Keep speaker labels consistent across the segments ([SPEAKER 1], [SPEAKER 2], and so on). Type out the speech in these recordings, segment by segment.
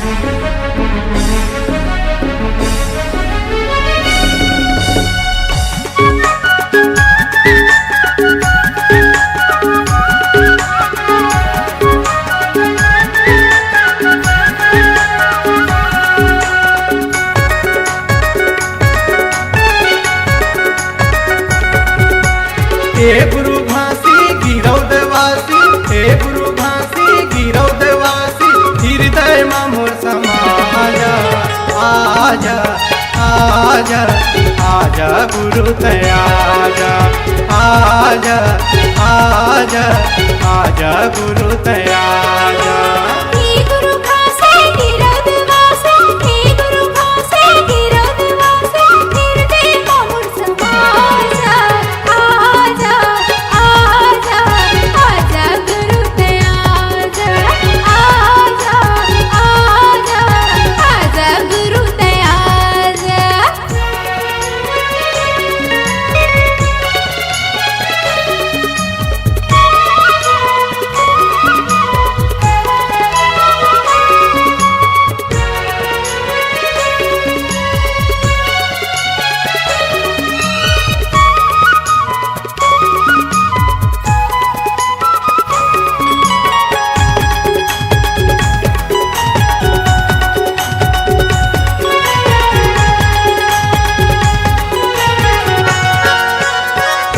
[SPEAKER 1] हे गुरु घासी गिरौदवासी, हे गुरु घासी गिरौदवासी, हृदय मोर समाजा। आजा आजा आजा गुरु तयाजा, आजा आजा आजा गुरु तयाजा।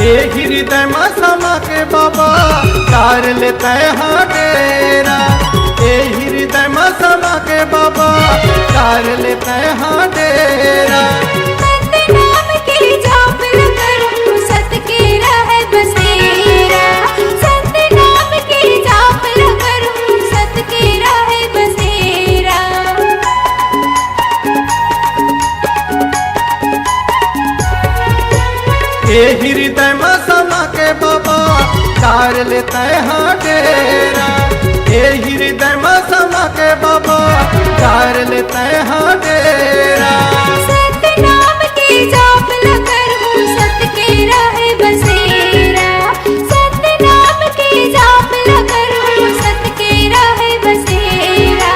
[SPEAKER 1] ए हृदय में समा के बाबा तार लेते हैं डेरा, ए हृदय में समा के बाबा तार लेते हैं डेरा। ए हृदय में समा के बाबा तार लेते हैं डेरा, ए हृदय में समा के बाबा तार लेते हैं डेरा।
[SPEAKER 2] सतनाम के जाप लकर हूँ सत के रहे बसेरा, सतनाम के जाप लकर हूँ सत के रहे बसेरा।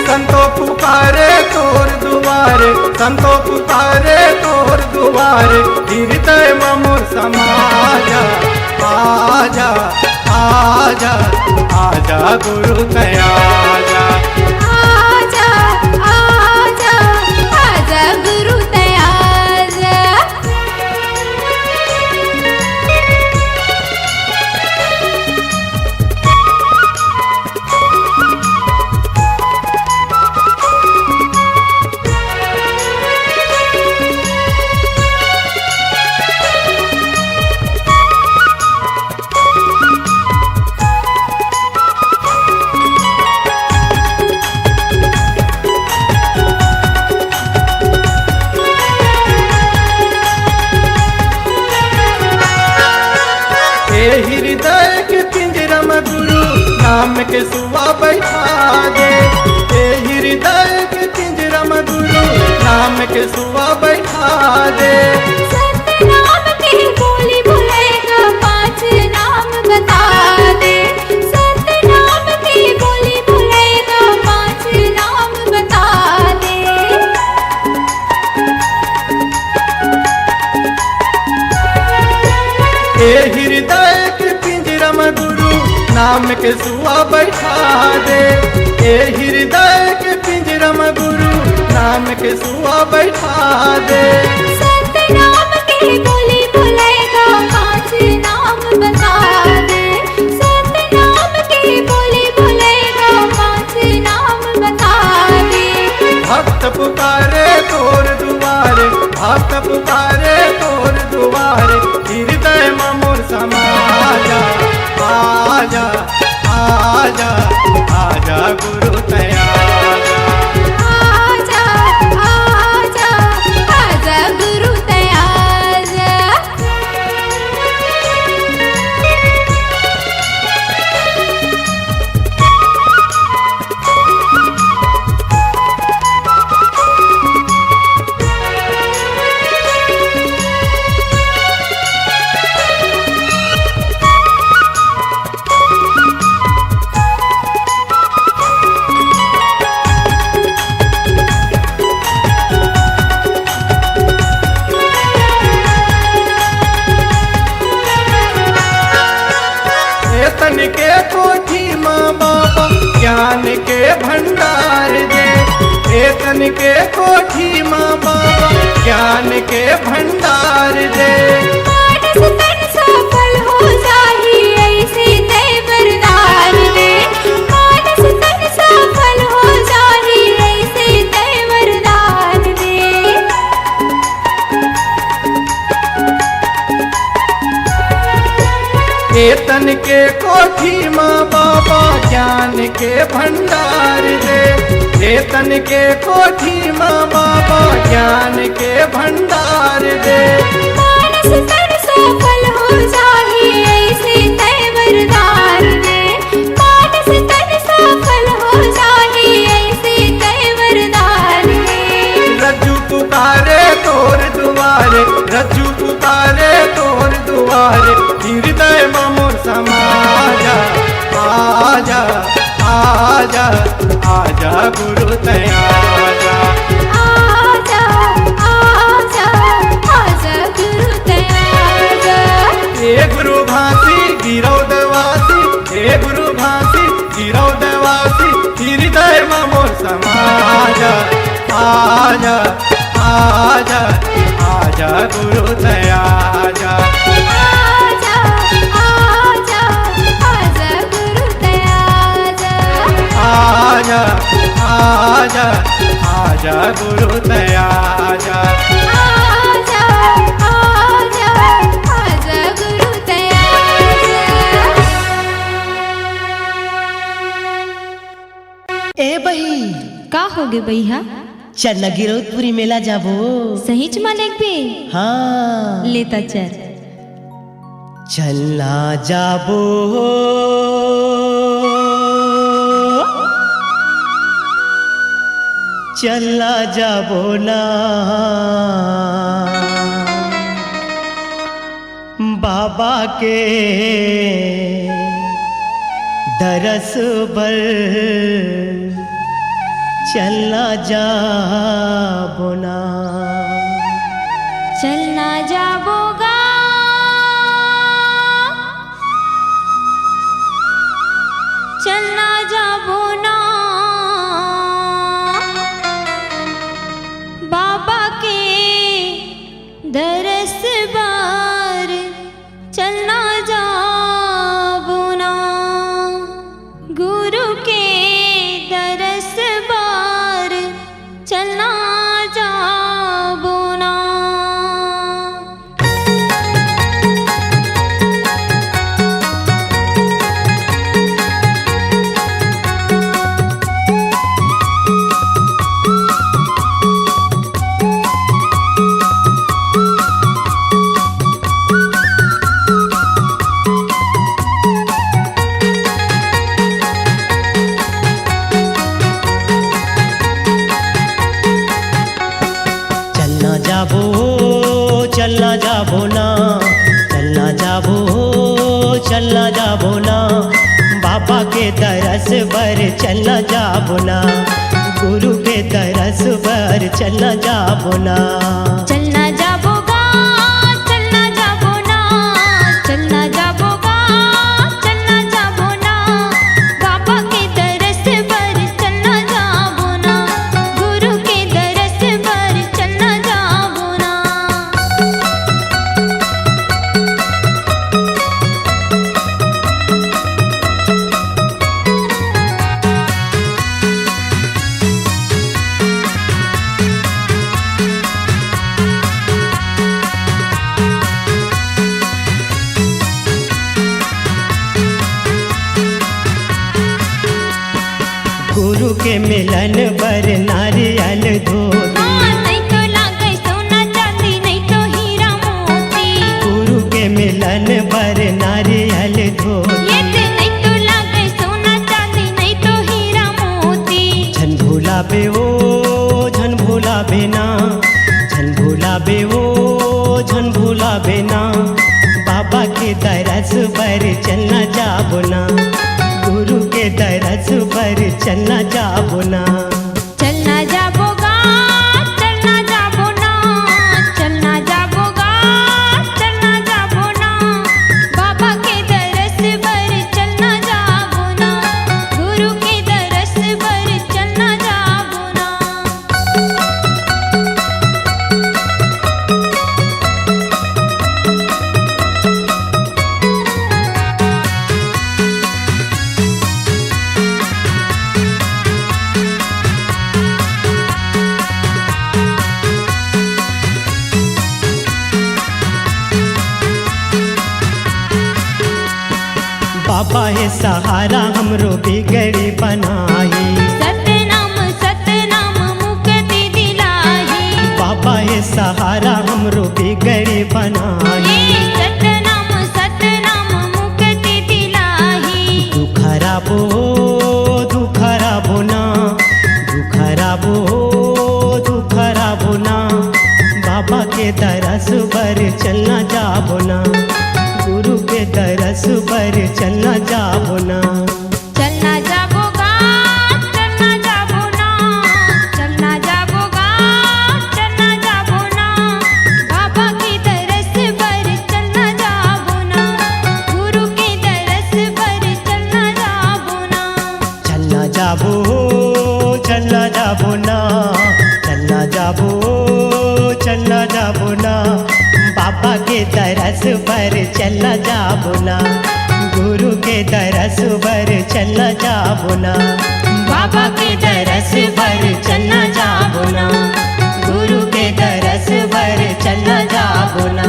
[SPEAKER 1] संतो पुकारे तोर दुआरे, संतो पुकारे तोर दुआरे, हृदय में मोर समाजा। आजा आजा आजा गुरु तयाजा,
[SPEAKER 2] आजा आजा आजा गुरु तयाजा।
[SPEAKER 1] हृदय के पिंजरा में गुरु नाम के सुआ बैठा दे, ए हृदय के पिंजरा में गुरु नाम के सुआ बैठा दे।
[SPEAKER 2] सतनाम के बोली भुलेगा पांच नाम बता दे, सतनाम के बोली भुलेगा पांच नाम बता दे।
[SPEAKER 1] ए हृदय के पिंजरा में गुरु नाम के सुआ बैठा दे, ए हृदय के पिंजरा में गुरु नाम के सुआ बैठा दे।
[SPEAKER 2] सतनाम के बोली भुलेगा पांच नाम बता दे, सतनाम के बोली भुलेगा पांच नाम बता दे।
[SPEAKER 1] भक्त पुकारे तोर दुआरे, भक्त पुकारे तोर दुआरे, हृदय में मोर समाजा। आजा आजा आजा गुरु तयाजा,
[SPEAKER 2] आजा आजा आजा गुरु तयाजा।
[SPEAKER 1] तन के कोठी माँ बाबा ज्ञान के भंडार दे।
[SPEAKER 2] मानस तन सफल हो जाहि ऐसे तय वरदान दे। मानस तन सफल हो जाहि ऐसे तय वरदान दे।
[SPEAKER 1] तन के कोठी माँ बाबा ज्ञान के भंडार दे। तन के कोठी माँ बाबा ज्ञान के भंडार दे।
[SPEAKER 2] मानस तन सफल हो जाहि ऐसे तय वरदान दे। मानस तन सफल हो जाहि ऐसे तय वरदान दे।
[SPEAKER 1] रज्जू पुकारे तोर दुआरे, रज्जू पुकारे तोर दुआरे, हृदय में मोर समाजा। आजा आजा आजा गुरु तयाजा।
[SPEAKER 2] आजा आजा आजा गुरु तयाजा।
[SPEAKER 1] हे गुरु भांसी गिरौदवासी, हे गुरु भांसी गिरौदवासी, हृदय में मोर समाजा। आजा आजा आजा गुरु तयाजा।
[SPEAKER 2] आजा आजा आजा गुरु तयाजा।
[SPEAKER 1] आजा आजा आजा गुरु तयाजा।
[SPEAKER 2] आजा आजा आजा गुरु तयाजा।
[SPEAKER 3] ए बही
[SPEAKER 4] का होगे भैया?
[SPEAKER 3] चल गिरौदपुरी मेला जाबो।
[SPEAKER 4] सही च मालिक बे
[SPEAKER 3] हाँ
[SPEAKER 4] लेता चल।
[SPEAKER 3] चलना जाबो चलना जाबो ना बाबा के दरस बर। चलना जाबो ना
[SPEAKER 4] चलना जाबोगा चलना जाबो ना बाबा के दरस बार। चलना जाबो ना गुरु के दरस बार। चलना जाबो ना।
[SPEAKER 3] चलना जाबो ना चलना जाबो चलना जाबो ना बाबा के दरस बर। चलना जाबो ना गुरु के दरस बर। चलना जाबो ना
[SPEAKER 4] चलना जाबोगा चलना जाबो ना। चलना जाबोगा चलना जाबो ना बाबा के दरस पर। चलना जाबो ना गुरु के दरस पर। चलना जाबो ना।
[SPEAKER 3] गुरु के मिलन बर नारियल धोती।
[SPEAKER 4] नहीं तो लागे सोना चांदी नहीं तो हीरा मोती।
[SPEAKER 3] गुरु के मिलन बर नारियल धोती।
[SPEAKER 4] ये नहीं तो लागे सोना चांदी नहीं तो हीरा मोती।
[SPEAKER 3] झन भूला बे ओ झन भूला बेना। झन भूला बे ओ झन भूला बेना बाबा के दरस बर। चलना जाबो ना गुरु के दरस बर। चलना जाबो ना
[SPEAKER 4] चलना जाबोगा चलना जाबो ना। चलना जाबोगा चलना जाबो ना बाबा के दरस पर। चलना जाबो ना गुरु के दरस पर। चलना जाबो ना।
[SPEAKER 3] है सहारा हमरो बिगड़ी बनाई,
[SPEAKER 4] सतनाम मुक्ति दिलाही।
[SPEAKER 3] बाबा है सहारा हमरो बिगड़ी बनाई।
[SPEAKER 4] सतनाम मुक्ति दिलाही।
[SPEAKER 3] दुखराबो ना, दुखराबो ना, बाबा के दरस पर चलना जाबो ना, गुरु के दरस पर चलना जाबो ना।
[SPEAKER 4] चलना जाबोगा, चलना जाबो ना, चलना जाबोगा, चलना जाबो ना, बाबा की दरस पर चलना जाबो ना, गुरु की दरस पर चलना जाबो ना।
[SPEAKER 3] चलना जाबो ना, चलना जाबो ना, बाबा के दरस पर चलना जाबो ना, गुरु के दरस पर चलना जाबो ना, बाबा के दरस पर चलना जाबो ना, गुरु के दरस पर चलना जाबो ना,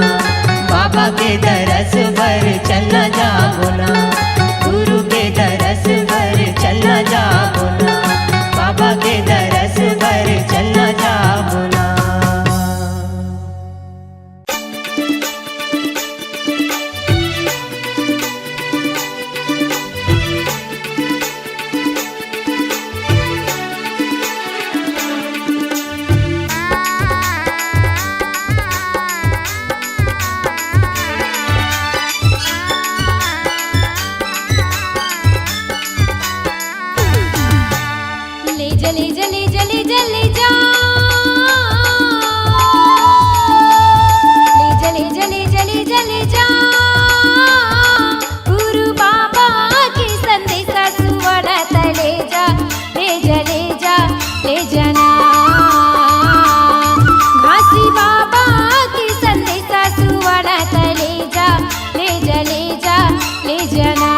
[SPEAKER 3] बाबा के दरस पर चलना जाबो ना, गुरु के दरस पर चलना जाबो ना, बाबा के दरस पर चलना जाबो ना।
[SPEAKER 2] जले जले जले जले जा, ले जले जले जले जले जा, गुरु बाबा की संदेशा सुवड़त ले जा, ले जले जा ले जना, घासी बाबा की संदेशा सुवड़त ले जा, ले जले जा ले जना,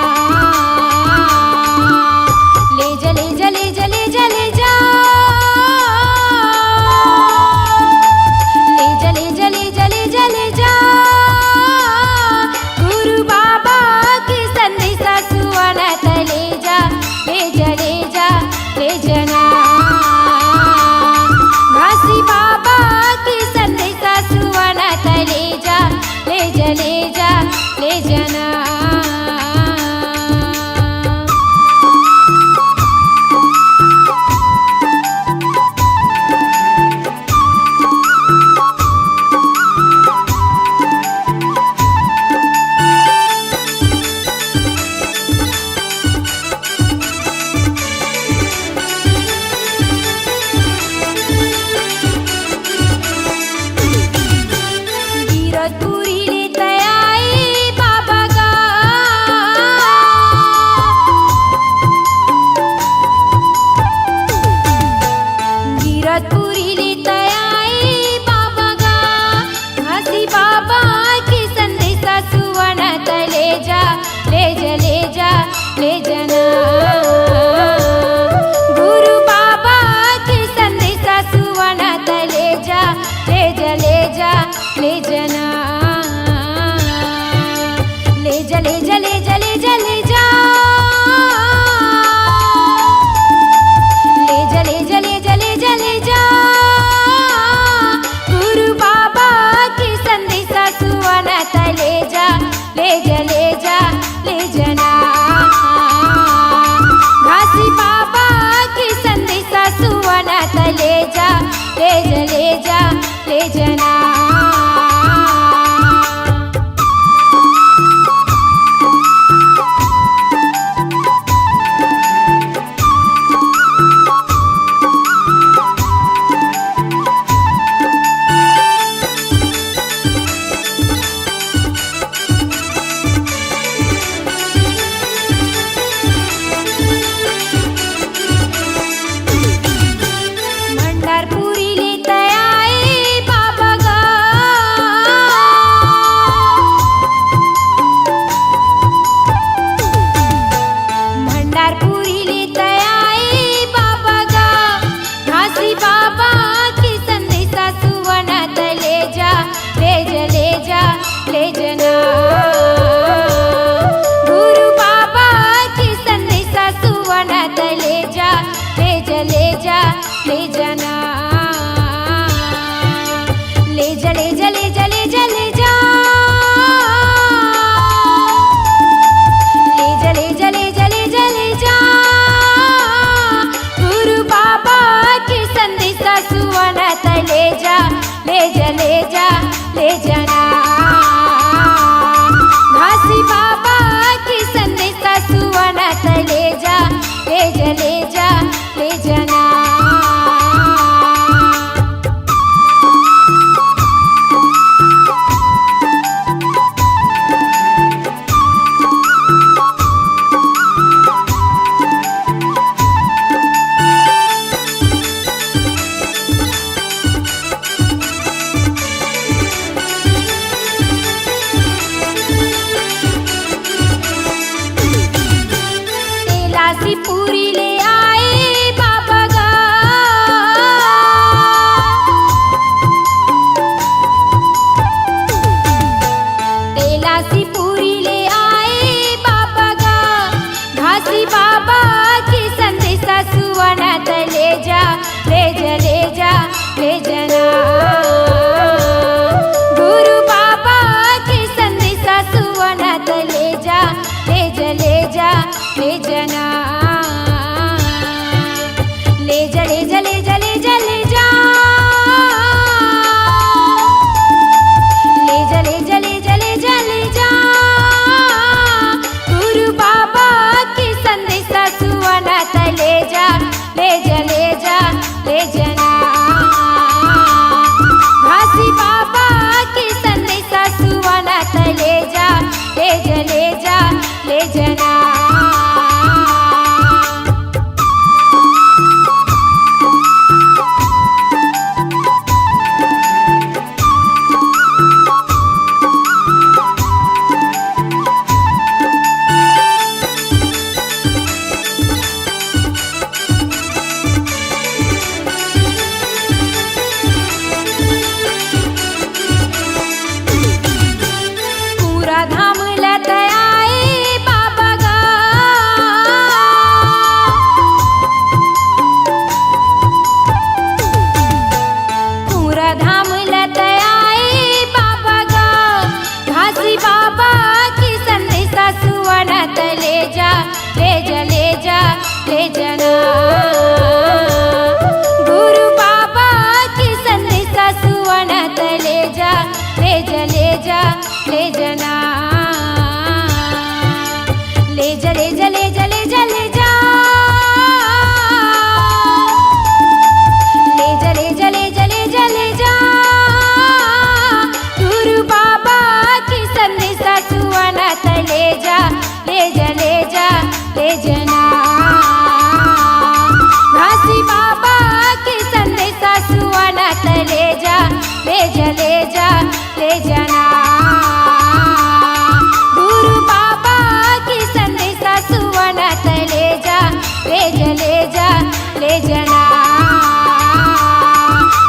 [SPEAKER 2] ले जले जले जले जले जा। सुवनात ले जा ले जा ले जा ले जाना ले जा ले जा ले जा ले जा ले जा ले जा ले जा ले जा ले जा ले जा गुरु बाबा की संदेशा सुवनात ले जा ले जा ले जा ले जाना घासी बाबा की संदेशा सुवनात ले जा ले जा ले जा ले जाना तेलासी पूरी ले आए बाबा गा तेलासी पूरी ले आए बाबा गा घासी बाबा की संदेशा सुवनात ले जा ले जा ले जा ले जाना गुरु बाबा की संदेशा सुवनात ले जा ले जा ले जा ले जाना ले जा ले जा ले जा ले जा ले जा ले जा ले जा ले जा ले जा ले जा गुरु बाबा की संदेशा सुवनात ले जा ले जा ले जा ले जाना घासी बाबा की संदेशा सुवनात ले जा ले जा ले जा ले जाना पूरा धाम लत आए बाबा गा पूरा धाम लत आए बाबा गा घासी बाबा की संदेशा सुवनात ले जा ले जा ले जा ले जाना गुरु बाबा की संदेशा सुवनात ले जा ले जा ले जा ले जाना ले जा ले जा ले जा ले जा ले जा ले जा ले जा ले जा ले जा ले जा गुरु बाबा की संदेशा सुवनात ले जा ले जा ले जा ले जाना घासी बाबा की संदेशा सुवनात ले जा ले जा ले जा ले जाना गुरु बाबा की संदेशा सुवनात ले जा ले जा ले जा ले जाना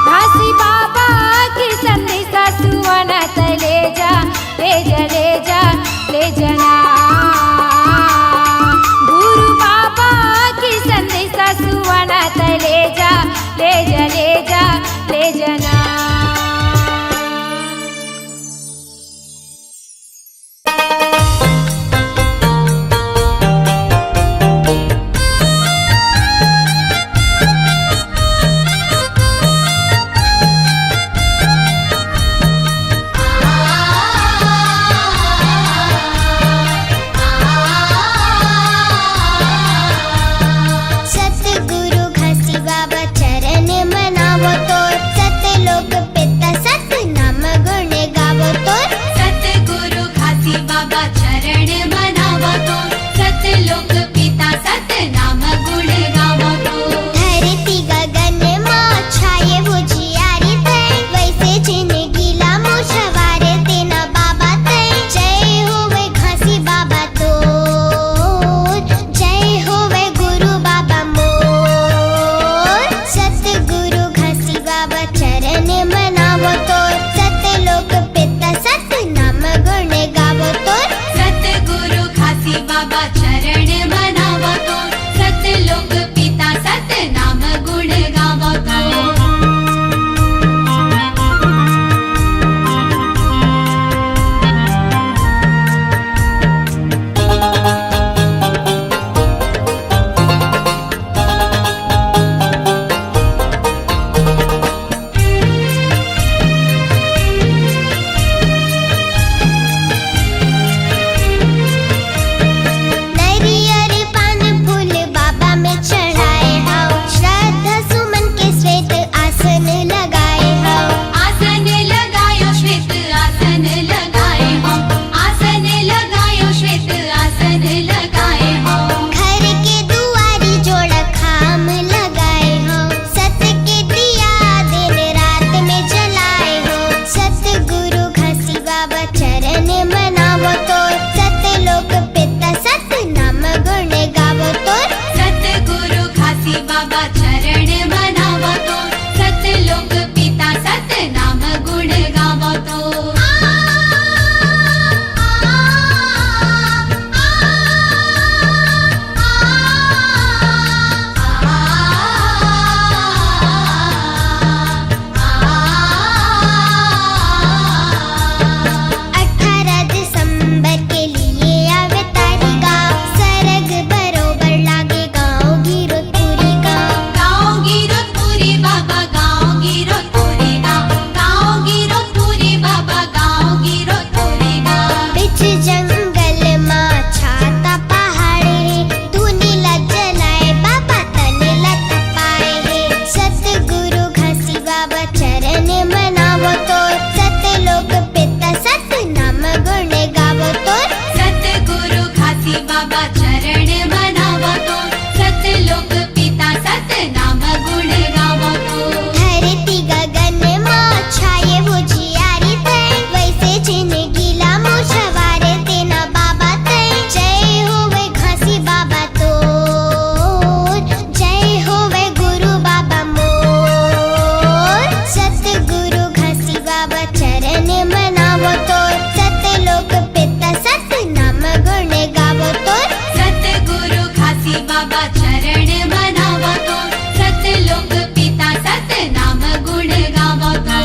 [SPEAKER 2] घासी बाबा की संदेशा सुवनात ले जा ले जा ले जा ले जाना गुरु बाबा की संदेशा सुवनात ले बाबा चरण मनावो तो सतलोक पिता सत नाम गुण गावो तो बाबा चरण मनावो तो सतलोक पिता सत नाम गुण गावो तो धरती गगन मां छाये वो जियारी तय वैसे जिंदगीला मुझवारे तेना बाबा तय जय होवे घासी बाबा तोर जय होवे गुरु बाबा मोर सतगुरु घासी बाबा चरण मनावो तो सतलोक पिता सत नाम गुण गावो तो सतगुरु घासी बाबा चरण मनावो तो सतलोक पिता सत नाम गुण गावो तो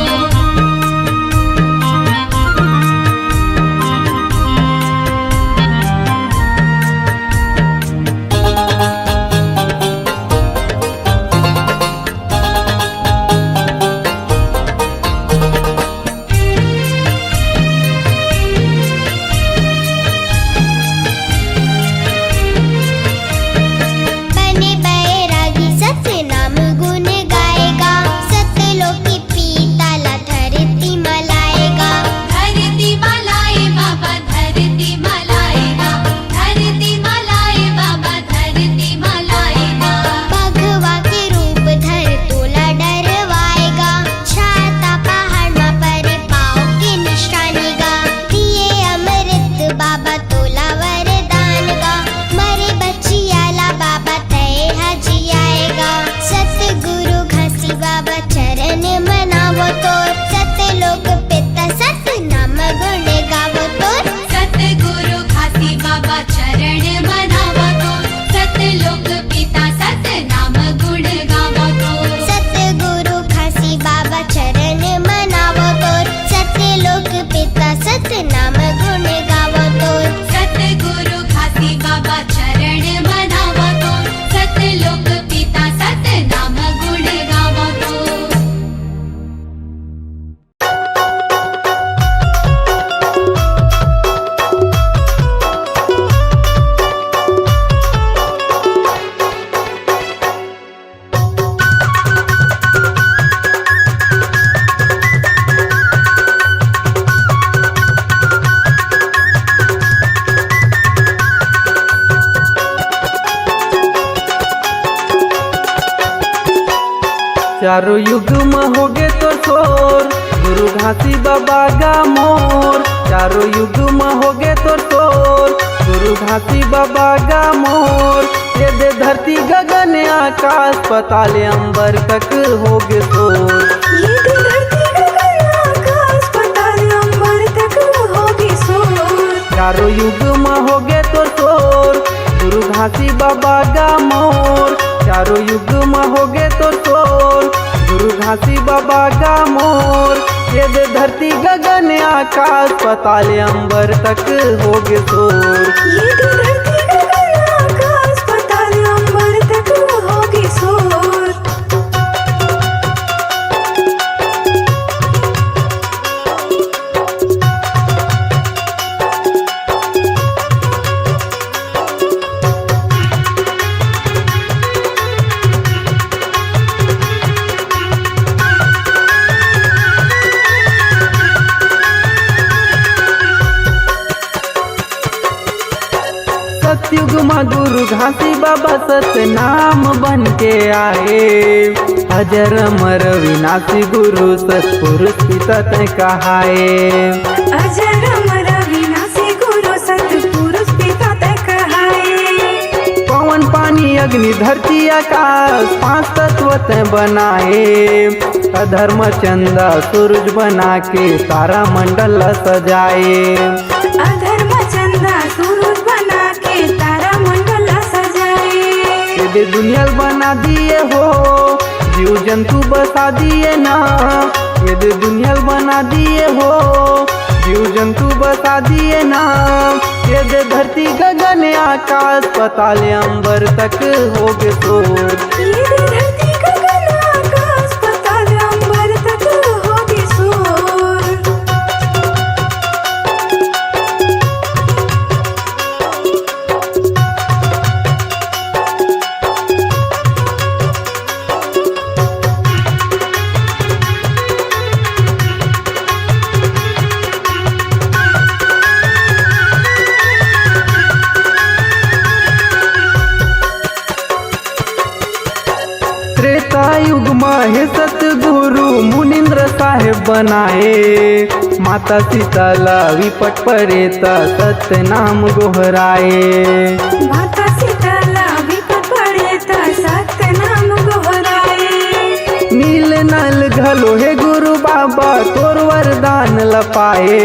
[SPEAKER 1] चारों युग में होगे तो शोर गुरु घासी बाबा का मोर चारों युग में होगे तो शोर गुरु घासी बाबा का मोर ये दे धरती गगन आकाश पताल अंबर तक होगे शोर
[SPEAKER 5] ये दे धरती गगन आकाश पताल अंबर तक होगे शोर
[SPEAKER 1] चारों युग में होगे तो शोर गुरु घासी बाबा का मोर चारों युग में होगे तो शोर गुरु घासी बाबा का मोर ये दे धरती गगन आकाश पताल अंबर तक होगे शोर
[SPEAKER 5] ये दे धरती गगन आकाश पताल अंबर तक होगे शोर
[SPEAKER 1] सतयुग में गुरु घासी बाबा सत नाम बन के आए अजर अमर विनाशी गुरु सतपुरुष पिता तय कहाए
[SPEAKER 5] अजर अमर विनाशी गुरु सतपुरुष पिता तय कहाए
[SPEAKER 1] पवन पानी पानी अग्नि धरती आकाश 5 तत्व ते बनाए। अधर्म चंदा सूरज बना के तारा मंडल सजाए।
[SPEAKER 5] अधर्म चंदा सूरज बना के तारा मंडल सजाए।
[SPEAKER 1] ये दुनिया बना दिए हो, जीव जंतु बसा दिए ना। ये दुनिया बना दिए हो, जीव जंतु बसा दिए ना। ये धरती गगन आकाश पाताल अंबर तक हो गए शोर।
[SPEAKER 5] ये धरती गगन आकाश पाताल अंबर तक होगी शोर।
[SPEAKER 1] त्रेता युग में सतगुरु मुनिंद्र साहेब बनाए। माता सीताला विपट परेता सत्य नाम गोहराए।
[SPEAKER 5] माता सीताला विपत पड़े ता सत्य नाम गोहराए।
[SPEAKER 1] नील नल घलो हे गुरु बाबा तोर वरदान लपाए।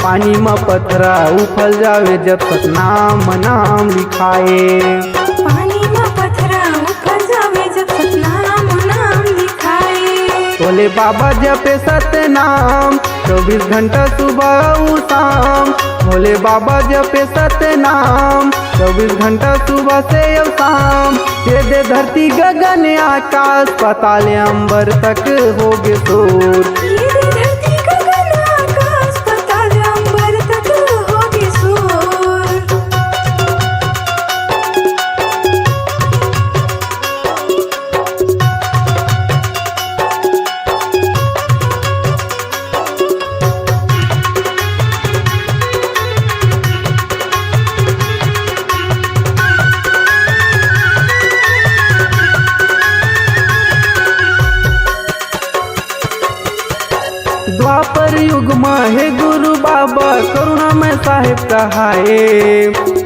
[SPEAKER 1] पानी में पथरा उफल जावे जब तक नाम नाम लिखाए।
[SPEAKER 5] पानी में पथरा उफल जावे जब तक नाम नाम लिखाए।
[SPEAKER 1] बोले बाबा जपे सत्य नाम 24 घंटा सुबह उ शाम। भोले बाबा जपे सत्य नाम 24 घंटा सुबह से और शाम। ये दे धरती गगन आकाश पाताल अंबर तक हो गए शोर।
[SPEAKER 5] ये धरती गगन आकाश पाताल अंबर तक होगी शोर।
[SPEAKER 1] द्वापर युग में हे गुरु बाबा करुणा में साहेब कहाए।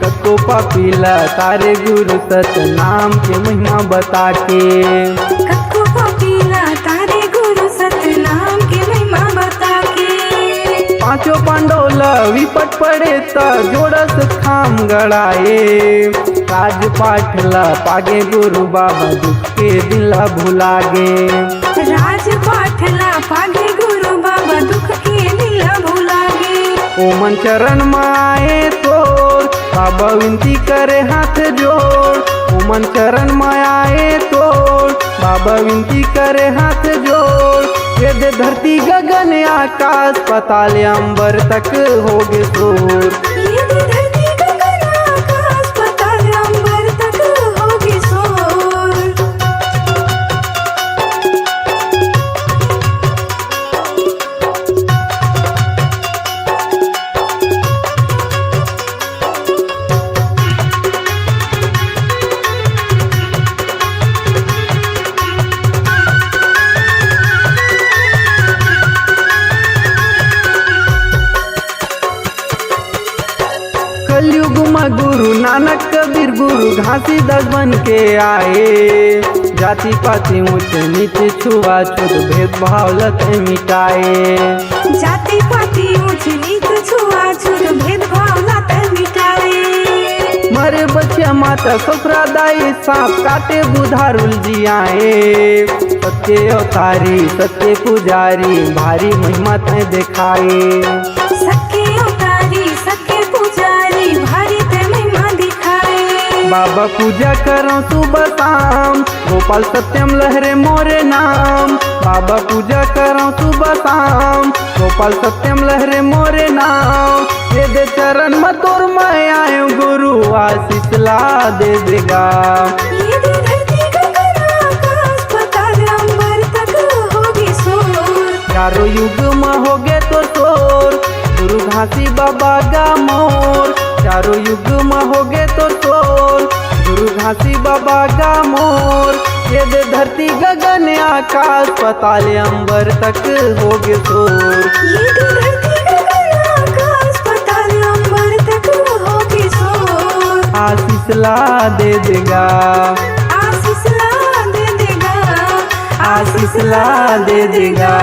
[SPEAKER 1] कको पापीला तारे गुरु सत नाम के महिमा बता के।
[SPEAKER 5] कक्को पपीला तारे गुरु सत्य नाम के महिमा बता के।
[SPEAKER 1] पांचों पांडोला विपट पड़े ता जोड़स खाम गड़ाए। राज पाठला पागे गुरु बाबा दुख के दिला भुला गे।
[SPEAKER 5] राज पाठला पागे गुरु बाबा दुख के नीला भुला गे।
[SPEAKER 1] ओमन चरण में आए तोर बाबा विनती करे हाथ जोड़। ओमन चरण में आए तोर बाबा विनती करे हाथ जोड़। ये दे धरती गगन आकाश पाताल अंबर तक हो गए शोर।
[SPEAKER 5] ये धरती गगन आकाश पाताल अंबर तक होगी शोर।
[SPEAKER 1] कलयुग में गुरु नानक कबीर गुरु घासीदास बन के आए। जाति पाति ऊंच नीच छुआछूत भेदभाव लत मिटाए।
[SPEAKER 5] जाति पाति ऊंच नीच छुआछूत भेदभाव लात मिटाए।
[SPEAKER 1] मरे बच्चे माता ससुरा दाई सांप काटे बुधारुल जियाए। सत्य अवतारी सत्य पुजारी भारी महिमा तय दिखाए।
[SPEAKER 5] सत्य अवतारी सत्य पुजारी भारी ते महिमा दिखाए।
[SPEAKER 1] बाबा पूजा करो सुबह शाम गोपाल सत्यम लहरे मोरे नाम। बाबा पूजा करो सुबह शाम गोपाल सत्यम लहरे मोरे नाम। ये दे चरण में तोर मैं आयो गुरु आशीष ला दे देगा।
[SPEAKER 5] ये धरती गगन आकाश पाताल अंबर तक होगी शोर।
[SPEAKER 1] चारों युग में हो गए तो शोर गुरु घासी बाबा का मोर। चारों युग में हो गए तो शोर गुरु घासी बाबा का मोर। ये दे धरती गगन आकाश पाताल अंबर तक हो गए शोर।
[SPEAKER 5] ये धरती गगन आकाश पाताल अंबर तक होगी शोर।
[SPEAKER 1] आशीष ला दे देगा,
[SPEAKER 5] आशीष ला दे देगा,
[SPEAKER 1] आशीष ला दे देगा।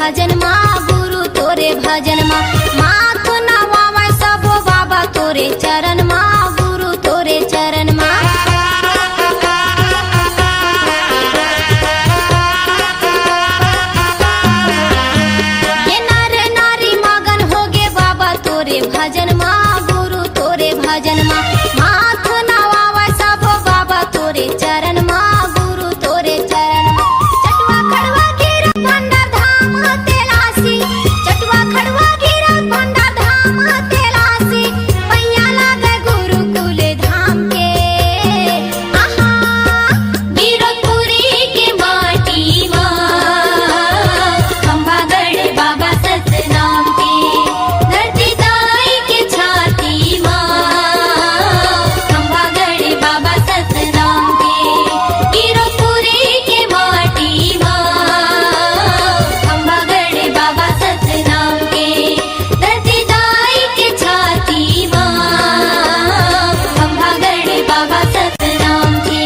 [SPEAKER 2] भजन माँ गुरु तोरे भजन माँ माथ नवावे सबो बाबा तोरे चरण माँ गुरु तोरे चरण माँ ये नर नारी मगन होगे बाबा तोरे भजन माँ गुरु तोरे भजन माँ माथ नवावे सबो बाबा तोरे चरण माँ गुरु तोरे चरण माँ चटवा खड़वा गिरा भंडार धाम तेलासी चटवा खड़वा गिरा भंडार धाम तेलासी पैया लागे गुरुकुल धाम के आहा वीरपुरी के माटी माँ खंभागढ़ बाबा सतनाम के धरती दाई के छाती माँ खंभागढ़ बाबा सतनाम के वीरपुरी के माटी माँ खंभागढ़ बाबा सतनाम के धरती दाई के छाती माँ खंभागढ़ बाबा सतनाम के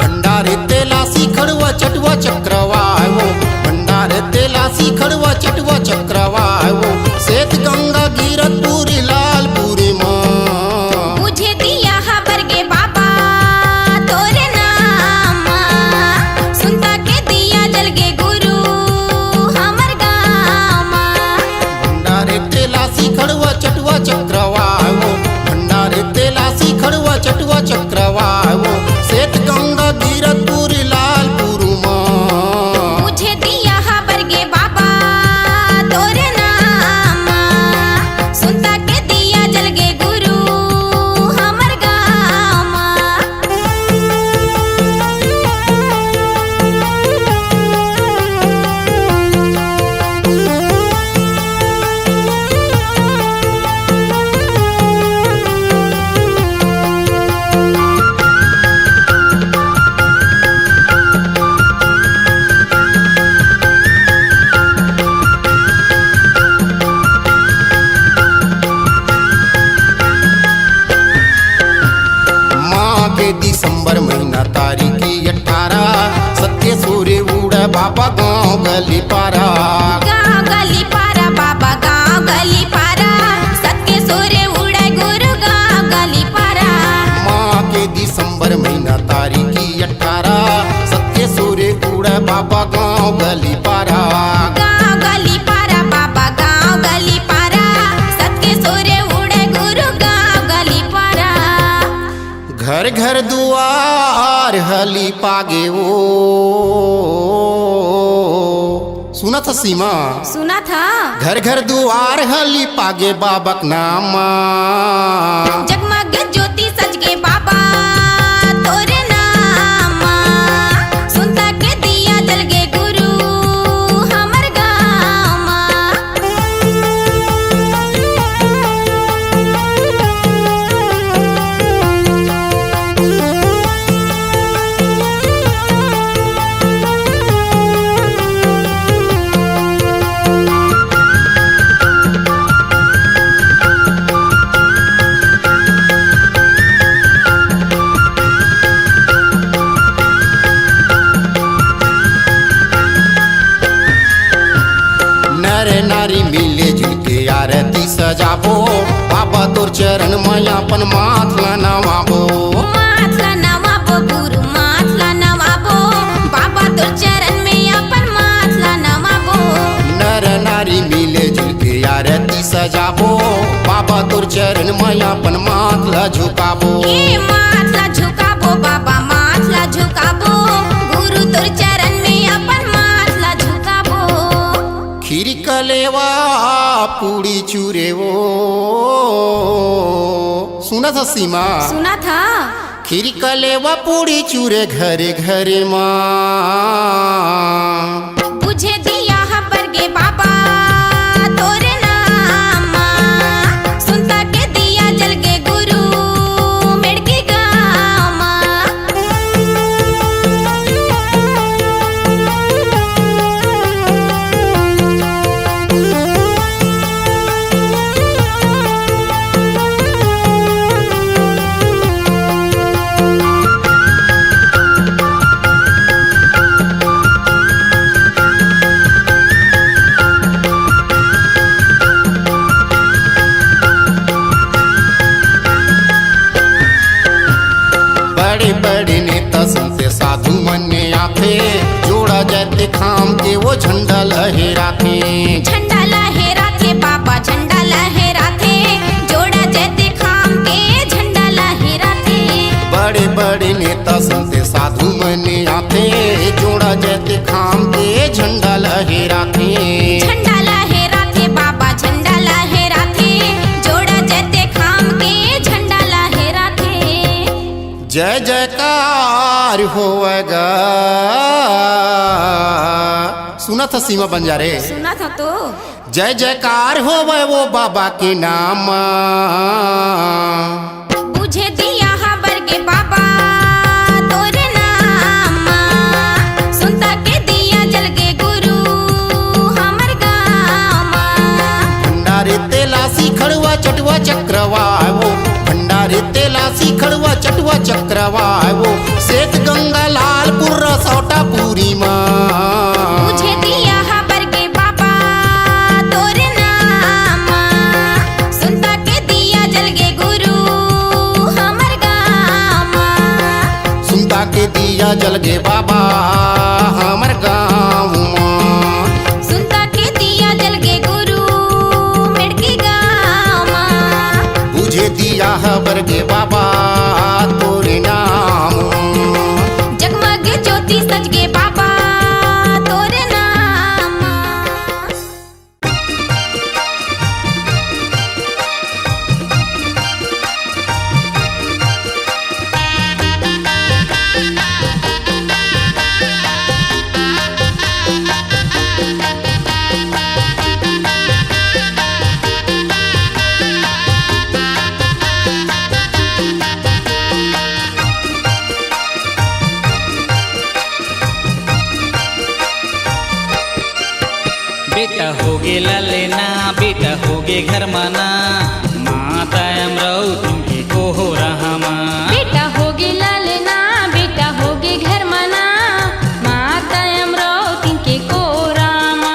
[SPEAKER 6] भंडारे तेलासी खड़वा चटवा चक्रवायो भंडारे तेलासी खड़वा चटवा चक्रवायो श्वेत गंगा गिरतपुरी लालपुरी माँ
[SPEAKER 2] मुझे दिया खबर गे बाबा तोरे नाम सुनता के दिया जल गे गुरु हमर गाम
[SPEAKER 6] भंडारे तेलासी खड़वा चटवा चक्रवायो भंडारे तेलासी खड़वा चटवा चक्रवायो श्वेत गंगा गिरतपुरी लालपुर माँ
[SPEAKER 2] मुझे दिया खबर गे बाबा तोरे नाम सुनता के दिया जल गे गुरु हमर गाम
[SPEAKER 6] माँ के दिसंबर महीना तारीख 18 सत्य सूर्य उड़ा बाबा गाँव गली पारा
[SPEAKER 2] गाँव गली पारा बाबा गाँव गली पारा सत्य सूर्य उड़े गुरु गाँव गली पारा
[SPEAKER 6] माँ के दिसंबर महीना तारीख 18 सत्य सूर्य उड़ा बाबा गाँव गली पारा
[SPEAKER 2] गाँव गली पारा बाबा गाँव गली पारा सत्य सूर्य उड़े गुरु गाँव गली पारा
[SPEAKER 6] घर घर दुआर हली पागे वो सुना था सीमा
[SPEAKER 2] सुना था
[SPEAKER 6] घर घर दुआर हली पागे बाबक नामा
[SPEAKER 2] जगमग ज्योति सज गे बाबा तोरे नाम सुनता के दिया जल गे गुरु हमर गाम
[SPEAKER 6] नर नारी मिले जुलके आरती सजाबो बाबा तोर चरण मायापन माथला नवाबो
[SPEAKER 2] माथला नवाबो गुरु माथला नवाबो बाबा तोर चरण में अपन माथला नवाबो
[SPEAKER 6] नर नारी मिले जुलके आरती सजाबो बाबा तोर चरण मायापन माथला झुकाबो
[SPEAKER 2] ये माथला झुकाबो बाबा माथला झुकाबो गुरु तोर चरण में अपन माथला झुकाबो
[SPEAKER 6] खीर कलेवा पूड़ी चूरे वो सुना था सीमा
[SPEAKER 2] सुना था
[SPEAKER 6] खीर कलेवा पूड़ी चूरे घरे घरे माँ
[SPEAKER 2] बुझे दिया
[SPEAKER 6] जैते खाम के वो झंडा लहराते।
[SPEAKER 2] झंडा लहराते बाबा झंडा लहराते, जोड़ा जैते खाम के झंडा लहराते।
[SPEAKER 6] बड़े बड़े नेता संत साधु मने आते, जोड़ा जैते खाम के झंडा लहराते।
[SPEAKER 2] झंडा लहराते बाबा झंडा लहराते, जोड़ा जैते खाम के झंडा लहराते।
[SPEAKER 6] जय जयकार होगा। सुना था सीमा बंजारे?
[SPEAKER 2] सुना था तो।
[SPEAKER 6] जय जयकार होवे वो बाबा के नाम।
[SPEAKER 2] बुझे दिया हबर के बाबा तोरे नाम, सुनता के दिया जल के गुरु हमर गाम।
[SPEAKER 6] भंडारे तेलासी खड़ुआ चटुआ चक्रवा वो, भंडारे तेलासी खड़ुआ चटुआ चक्रवा वो, सेठ गंगा लालपुर रसौटा पूरी माँ।
[SPEAKER 2] बुझे दिया हबर के बाबा तोरे नाम, सुनता के दिया जल के गुरु हमर गाम।
[SPEAKER 6] सुनता के दिया जल गे बाबा हमर गाँव माँ।
[SPEAKER 2] सुनता के दिया जल के गुरु मेड़की गाम।
[SPEAKER 6] बुझे दिया हबर गे बाबा तोरे नाम।
[SPEAKER 2] जगमग ज्योति सज गे बाबा तोरे नाम।
[SPEAKER 7] बेटा होगे ललेना, बेटा होगे घर माना, माता अमराव तुमके को हो रहा माँ।
[SPEAKER 2] बेटा होगे लालना, बेटा होगे घर मना, माता अमराव तिनके को रामा।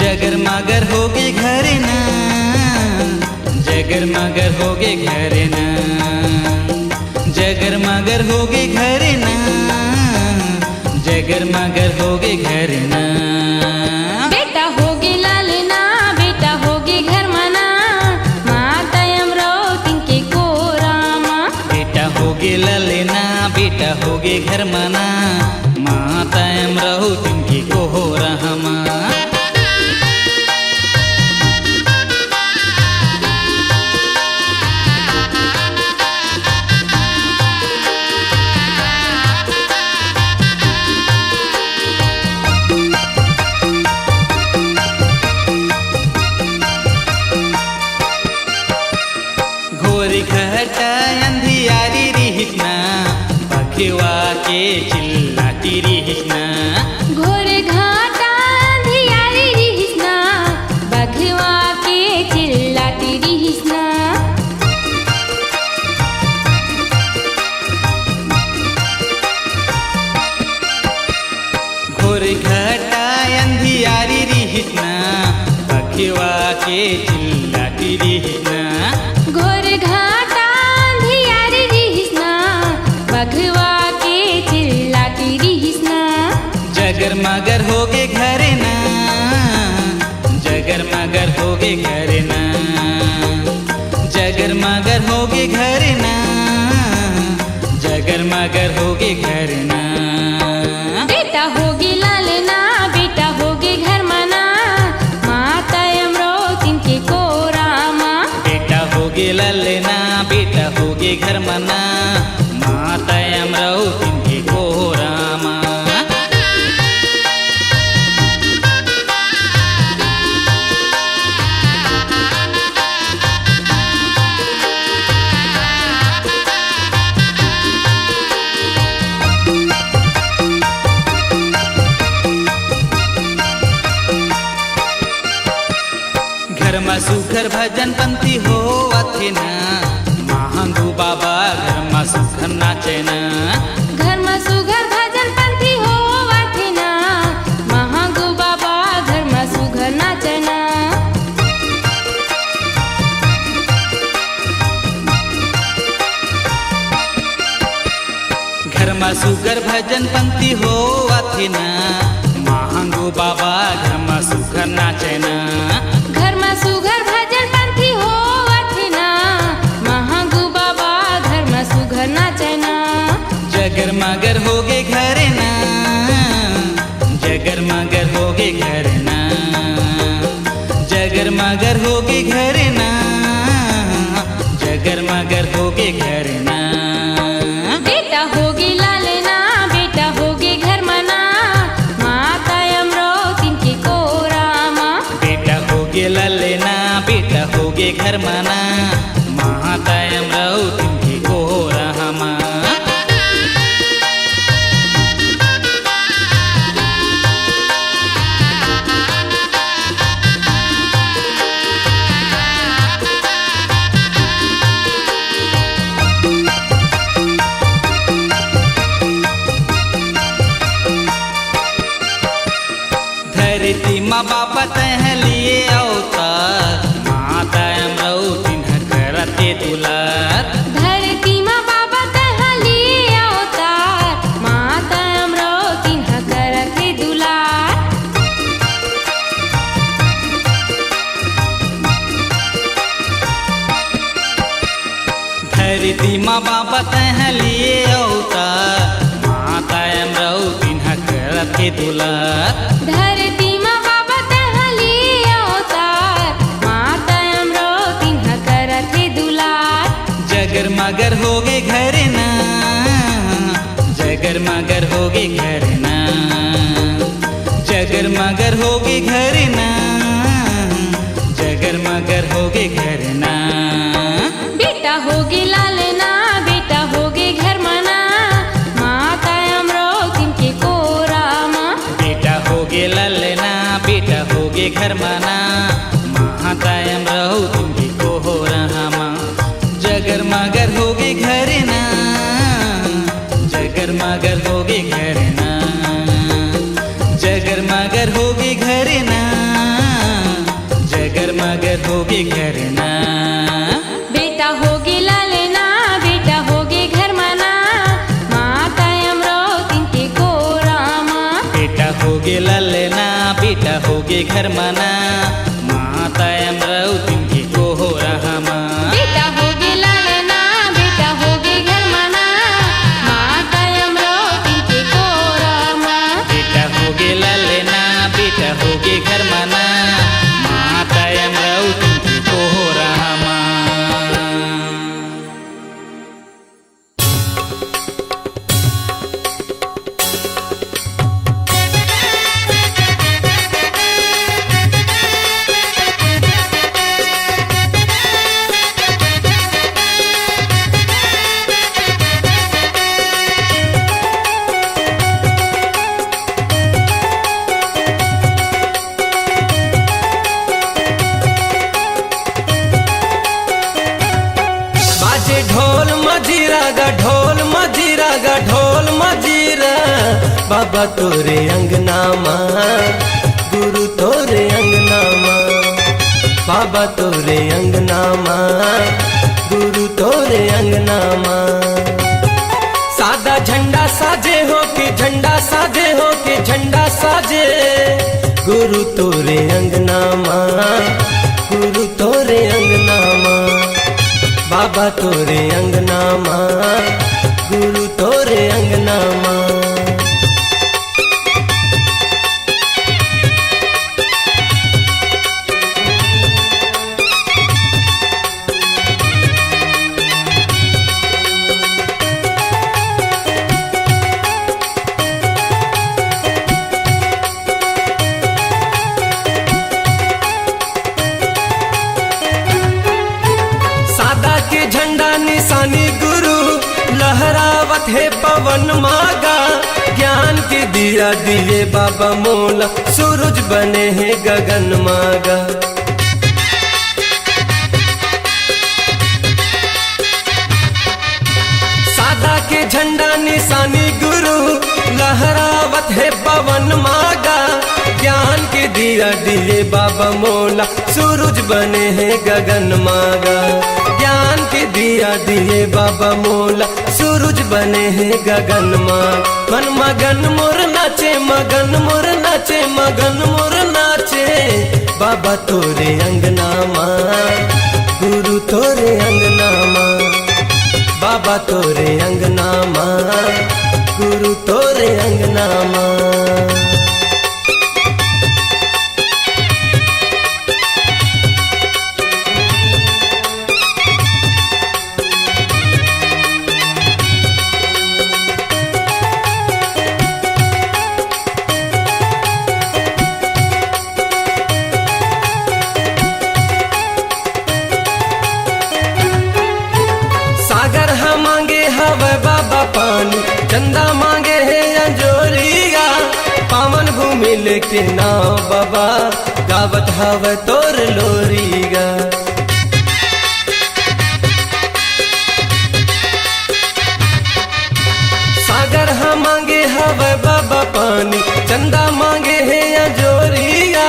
[SPEAKER 7] जगर मगर होगे घरे ना, जगर मगर होगे घरे ना, जगर मगर होगे घरे ना, जगर मगर होगे घरे ना।
[SPEAKER 2] बेटा होगे लालना, बेटा होगे घर मना, माता अमराव तिनके को रामा।
[SPEAKER 7] बेटा होगे ललेना, बेटा होगे घर माना, माता अमराव तुमके को हो रहा माँ। घोरी घटा अंधियारी रिहिना, बखेवा के चिल्लाती रिहिना।
[SPEAKER 2] घोर घाटा अंधियारी रिहिसना, बघवा के चिल्लाती रिहिसना।
[SPEAKER 7] घोरी घटा अंधियारी रिहिना, बखेवा के चिल्लाती रिहिना।
[SPEAKER 2] घोर घाटा अंधियारी रिहिसना, बघवा के चिल्लाती रिहिसना।
[SPEAKER 7] जगर मगर होगे घरे ना, जगर मगर होगे घरे ना, जगर मगर होगे घरे ना, जगर मगर होगे घरे ना।
[SPEAKER 2] बेटा होगे लालना, बेटा होगे घर मना, माता अमराव तिनके को रामा।
[SPEAKER 7] बेटा होगे ललेना, बेटा होगे घर मना, माता अमराव तिनके को रामा। घर में सुघर भजन पंथी हो अथे ना, महांगू बाबा घर में सुघर नाचे ना।
[SPEAKER 2] घर में सुघर भजन पंथी हो वाथे ना, महागु बाबा घर में सुघर नाचना।
[SPEAKER 7] घर में सुगर भजन पंथी हो अथे ना, बाबा घर में सुखर नाचना।
[SPEAKER 2] घर में सुघर भजन पंथी होवत ना, महागु बाबा घर में सुघर नाचना।
[SPEAKER 7] जगर मगर होगे घर ना, जगर मगर होगे घर ना, जगर मगर होगे घर ना, जगर मगर होगे घर ना।
[SPEAKER 2] बेटा होगी लालना, बेटा होगी घर मना, माता अमरावती के कोरामा।
[SPEAKER 7] बेटा होगे ललना, बेटा होगे घर मना, माता अमरावती के कोरामा। धरती माँ बाप तह लिए अवतार, माता अमरावती करते दुलार।
[SPEAKER 2] धरती माँ बाबा तहली अवतार, माता अमरावती करते दुलार।
[SPEAKER 7] धरती माँ बाप तह लिए अवतार, माता अमरावती करते दुलार।
[SPEAKER 2] धरती माँ बाबा तहली अवतार, माता अमरावती करते दुलार।
[SPEAKER 7] जगर मगर होगे घर ना, जगर मगर होगे घर ना, जगर मगर होगे घर ना, जगर मगर होगे घर ना।
[SPEAKER 2] बेटा होगी लालना, बेटा होगी घर मना, माता अमरावती के कोरामा।
[SPEAKER 7] बेटा होगे ललना, बेटा होगे घर मना, माता अमरावती की कोरामा। जगर मगर होगे घर ना, जगर मगर होगे घर ना, जगर मगर होगे घर ना, जगर मगर होगे घर ना।
[SPEAKER 2] बेटा होगी लालना, बेटा होगी घर मना, माता अमरावती के कोरामा।
[SPEAKER 7] बेटा होगे ललना, बेटा होगे घर मना, माता अमरावती की कोरामा।
[SPEAKER 2] बेटा होगी लालना, बेटा होगी घर मना, माता अमरावती के कोरामा।
[SPEAKER 7] बेटा होगे ललना, बेटा होगे घर मना, माता अमरावती की कोरामा।
[SPEAKER 8] बाजे ढोल मजीरा गा ढोल मजीरा गा ढोल मजीरा, बाबा तोरे अंगना माँ, गुरु तोरे अंगना माँ। बाबा तोरे अंगना माँ, गुरु तोरे अंगना माँ। सादा झंडा साजे हो कि झंडा साजे हो कि झंडा साजे, गुरु तोरे अंगना माँ, गुरु तोरे अंगना माँ। बाबा तोरे अंगना माँ, गुरु तोरे अंगना माँ। निशानी गुरु लहरावत है पवन मागा, ज्ञान के दिया दिए बाबा मोला, सूरज बने हैं गगन मागा। सादा के झंडा निशानी गुरु लहरावत है पवन मागा, ज्ञान के दिया दिए बाबा मोला, सूरज बने हैं गगन मागा। ज्ञान के दिया दिए बाबा मोला, सूरज बने हैं गगन मागा। मन मगन मोर नाचे मगन मोर नाचे मगन मोर नाचे बाबा तोरे अंगना माँ गुरु तोरे अंगना माँ बाबा तोरे अंगना माँ गुरु तोरे अंगना माँ सागर हम मांगे हवे बाबा पानी चंदा मांगे है अंजोरिया पावन भूमि लेके नाव बाबा गावत हवे तोर लोरिया सागर हम मांगे हवे बाबा पानी चंदा मांगे है अंजोरिया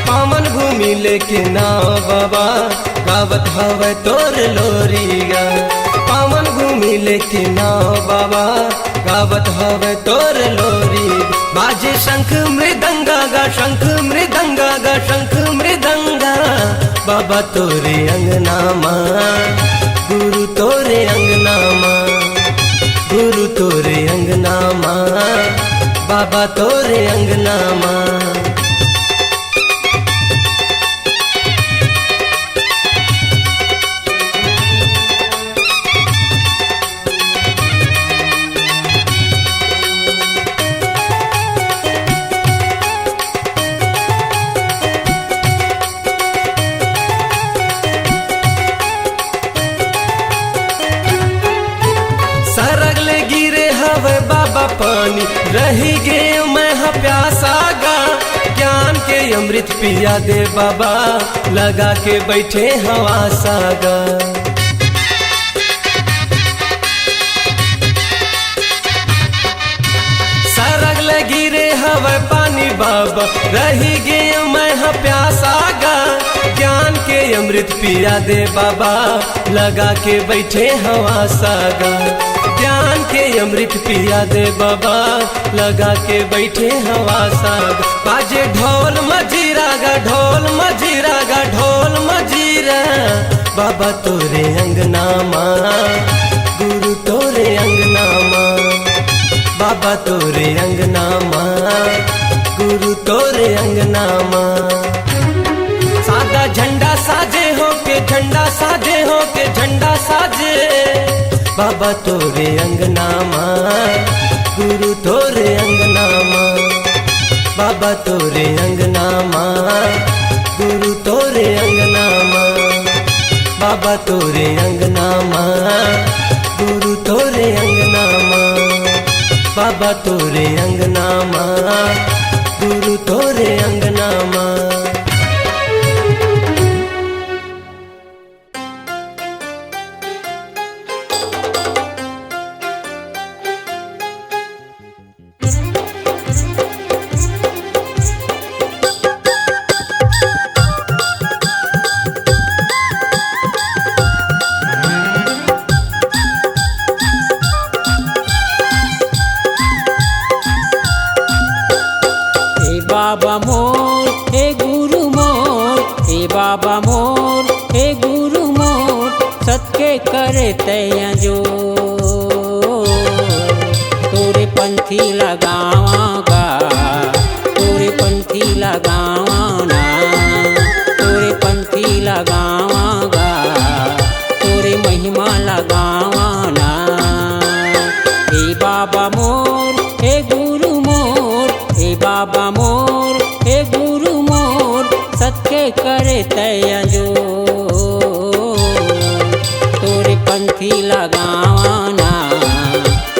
[SPEAKER 8] पावन भूमि लेके नाव बाबा गावत हवे तोर लोरिया पावन भूमि लेके नाव बाबा गावत हवे तोर लोरी बाजे शंख मृदंगा गा शंख मृदंगा गा शंख मृदंगा बाबा तोरे अंगना माँ गुरु तोरे अंगना माँ गुरु तोरे अंगना माँ बाबा तोरे अंगना माँ सरगले गिरे हवे बाबा पानी रही गे मैं प्यासा गा ज्ञान के अमृत पिया दे बाबा लगा के बैठे हवा सागा सरगले गिरे हवे पानी बाबा रही गे मैं प्यासा गा ज्ञान के अमृत पिया दे बाबा लगा के बैठे हवा सागा ज्ञान के अमृत पिया दे बाबा लगा के बैठे हवा साग बाजे ढोल मजीरा गा ढोल मजीरा गा ढोल मजीरा बाबा तोरे अंगना माँ गुरु तोरे अंगना माँ बाबा तोरे अंगना माँ गुरु तोरे अंगना माँ सादा झंडा साजे हो के झंडा साजे हो के झंडा साजे बाबा तोरे अंगना माँ गुरु तोरे अंगना माँ बाबा तोरे अंगना माँ गुरु तोरे अंगना माँ बाबा तोरे अंगना माँ गुरु तोरे अंगना माँ बाबा तोरे अंगना माँ गुरु तोरे अंगना माँ
[SPEAKER 9] बाबा मोर हे गुरु मोर हे बाबा मोर हे गुरु मोर सत्के करे तैया जो तोरे पंथी लगावागा तोरे पंथी लगावाना तोरे पंथी लगावागा तोरे महिमा लगावाना हे बाबा मोर हे गुरु मोर हे बाबा मोर हे गुरु मोर सत्के करे तैया जो तोरे पंथी लगावाना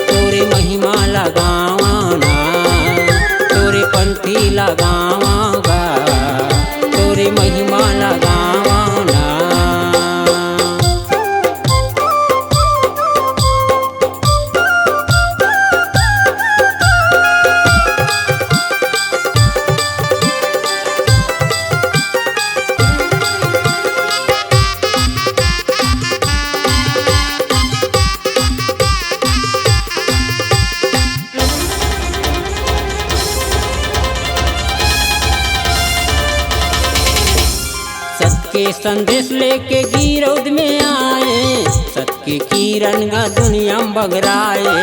[SPEAKER 9] तोरे महिमा लगावाना तोरे पंथी लगावागा तोरे महिमा लगावाना के संदेश लेके गिरौद में आए, सत के किरण गा दुनिया में बगराए।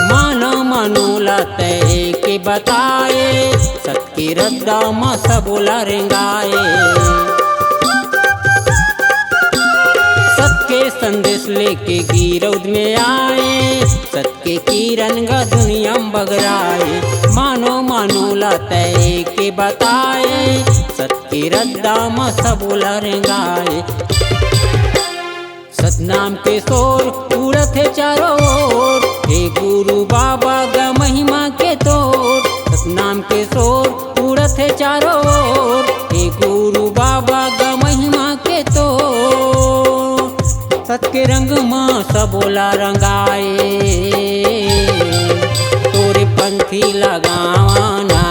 [SPEAKER 9] मानो मनोला तय के बताए, सत के रद्दा में सबोला रेंगाए। सत के संदेश लेके गिरौद में आए, सत के किरण गा दुनिया में बगराए। मानो मनोला तय के बताए, सत के रद्दा में सबोला रेंगाए। सतनाम के शोर उड़त है चारों ओर, हे गुरु बाबा गा महिमा के तोर। सतनाम के शोर उड़त है चारों ओर, हे गुरु बाबा गा महिमा के तोर। सत के रंग माँ सबोला रंगाए, तोरे पंथी लगावाना,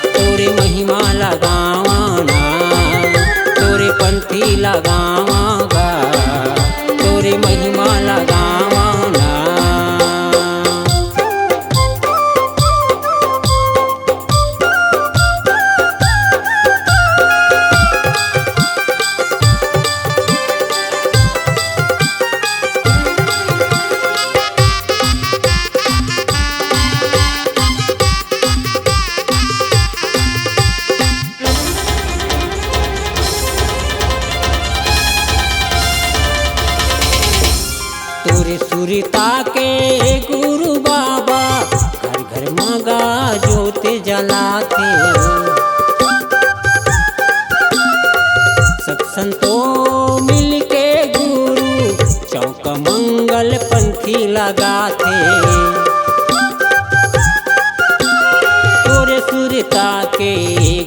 [SPEAKER 9] तोरे महिमा लगावाना, तोरे पंथी लगावागा, तोरे महिमा लगावाना। तोरे सुरता के गुरु बाबा घर घर मांगा जोत जलाते। सब संतों मिल के गुरु चौक मंगल पंथी लगाते। तोरे सुरता के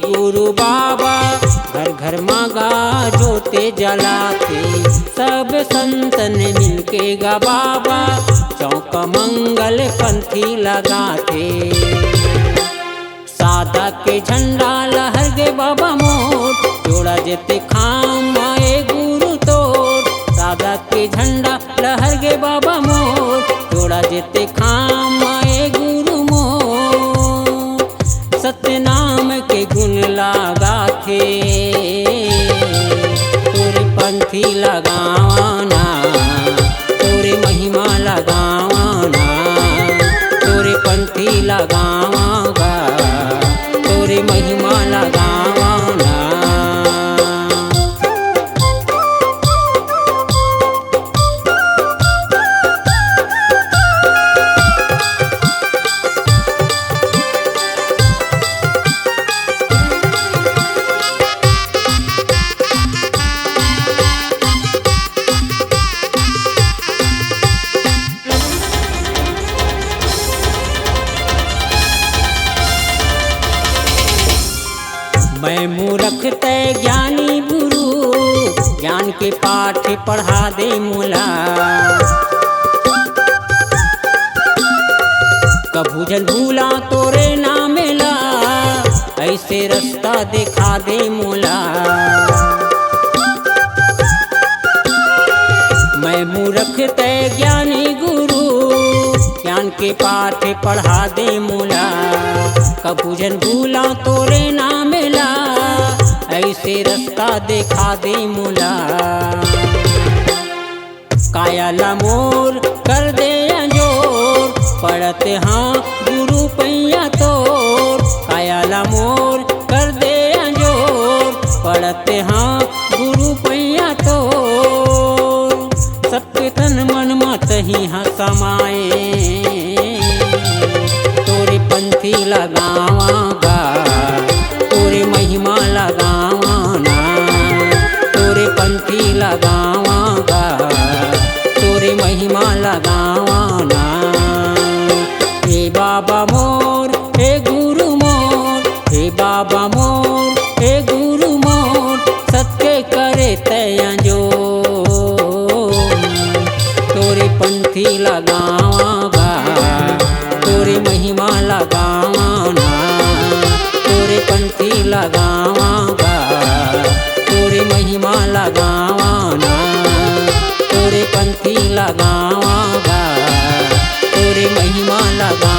[SPEAKER 9] गुरु बाबा घर घर मांगा जोते जलाते। सब संतन मिलके गा बाबा चौक मंगल पंथी लगाते। सादा के झंडा लहर गे बाबा मोर, जोड़ा जेते खाम आए गुरु तोर। सादा के झंडा लहर गे बाबा मोर, जोड़ा जेते खाम आए गुरु मोर। सतनाम के गुण लगाथे, तोरे पंथी लगावाना, तोरे महिमा लगावाना, तोरे पंथी लगावागा, तोरे महिमा लगावाना। मैं मूर्ख तय ज्ञानी गुरु, ज्ञान के पाठ पढ़ा दे मुला। कभू जन भूला तोरे नाम ला, ऐसे रास्ता दिखा दे मुला। मैं मूर्ख तय ज्ञानी गुरु, ज्ञान के पाठ पढ़ा दे मुला। कभू जन भूला तोरे नाम ला, ऐसे रास्ता दिखा दे मुला। कायाला मोर कर दे अंजोर, पढ़ते हाँ गुरु पैया तोर। कायाला मोर कर दे अंजोर, पढ़ते हाँ गुरु पैया तोर। सबके तन मन मत ही हाँ समाए, तोरे पंथी लगावागा, तोरे महिमा लगावाना, तोरे पंथी लगावागा, तोरे महिमा लगावाना। हे बाबा मोर, हे गुरु मोर, हे बाबा मोर, हे गुरु मोर। सत्य करे तया जो, तोरे पंथी लगावागा, तोरे महिमा लगावाना, तोरे पंथी लगावागा, तोरे महिमा लगावाना, तोरे पंथी लगावागा, तोरे महिमा लगा।